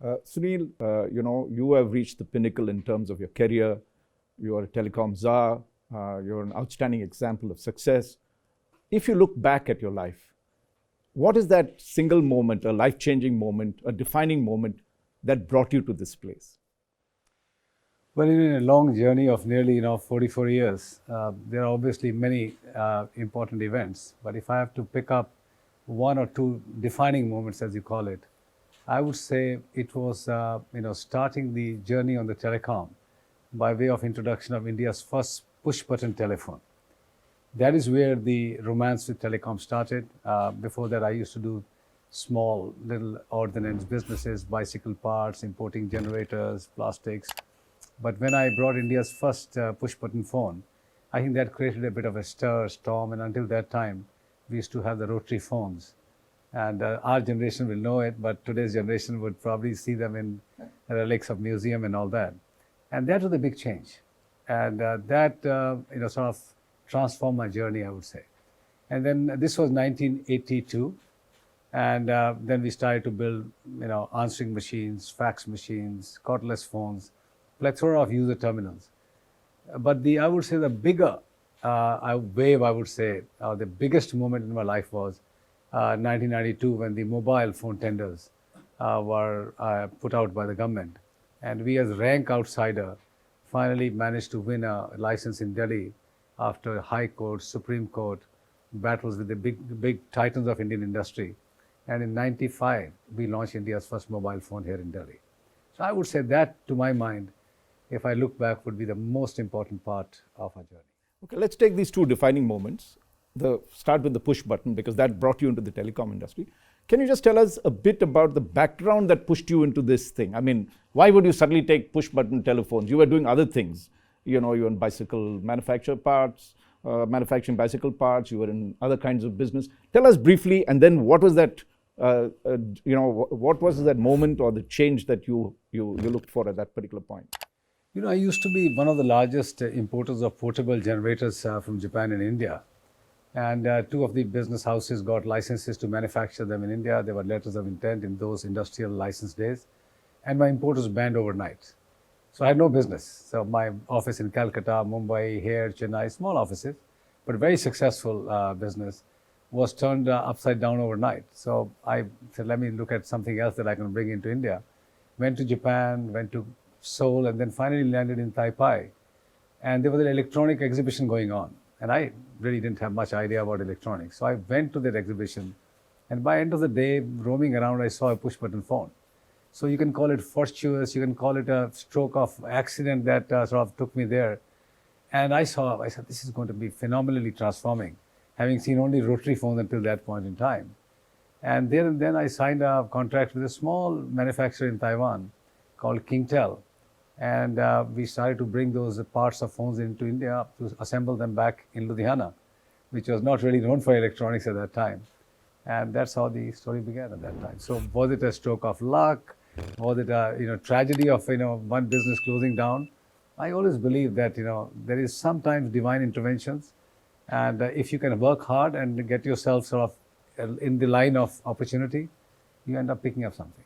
Sunil, you have reached the pinnacle in terms of your career. You are a telecom czar. You're an outstanding example of success. If you look back at your life, what is that single moment, a life-changing moment, a defining moment that brought you to this place? Well, in a long journey of nearly 44 years, there are obviously many important events. But if I have to pick up one or two defining moments, as you call it, I would say it was starting the journey on the telecom by way of introduction of India's first push-button telephone. That is where the romance with telecom started. Before that, I used to do small, little odd-and-ends businesses, bicycle parts, importing generators, plastics. But when I brought India's first push-button phone, I think that created a bit of a storm. And until that time, we used to have the rotary phones. And our generation will know it, but today's generation would probably see them in relics of museum and all that. And that was a big change. And that sort of transformed my journey, I would say. And then this was 1982. And then we started to build answering machines, fax machines, cordless phones, plethora of user terminals. But I would say the bigger wave, I would say, the biggest moment in my life was 1992, when the mobile phone tenders were put out by the government. And we, as rank outsider, finally managed to win a license in Delhi after High Court, Supreme Court, battles with the big titans of Indian industry. And in 95, we launched India's first mobile phone here in Delhi. So I would say that, to my mind, if I look back, would be the most important part of our journey. Okay, let's take these two defining moments. Start with the push button, because that brought you into the telecom industry. Can you just tell us a bit about the background that pushed you into this thing? I mean, why would you suddenly take push button telephones? You were doing other things. You were in bicycle manufacturing bicycle parts. You were in other kinds of business. Tell us briefly, and then what was that? What was that moment or the change that you looked for at that particular point? I used to be one of the largest importers of portable generators from Japan and India. And two of the business houses got licenses to manufacture them in India. There were letters of intent in those industrial license days. And my import was banned overnight. So I had no business. So my office in Calcutta, Mumbai, here, Chennai, small offices, but very successful business, was turned upside down overnight. So I said, let me look at something else that I can bring into India. Went to Japan, went to Seoul, and then finally landed in Taipei. And there was an electronic exhibition going on. And I really didn't have much idea about electronics. So I went to that exhibition. And by end of the day, roaming around, I saw a push-button phone. So you can call it fortuitous, you can call it a stroke of accident that sort of took me there. And I said, this is going to be phenomenally transforming, having seen only rotary phones until that point in time. And there and then I signed a contract with a small manufacturer in Taiwan called Kingtel. And we started to bring those parts of phones into India to assemble them back in Ludhiana, which was not really known for electronics at that time. And that's how the story began at that time. So was it a stroke of luck? Was it a tragedy of one business closing down? I always believe that there is sometimes divine interventions, and if you can work hard and get yourself sort of in the line of opportunity, you end up picking up something.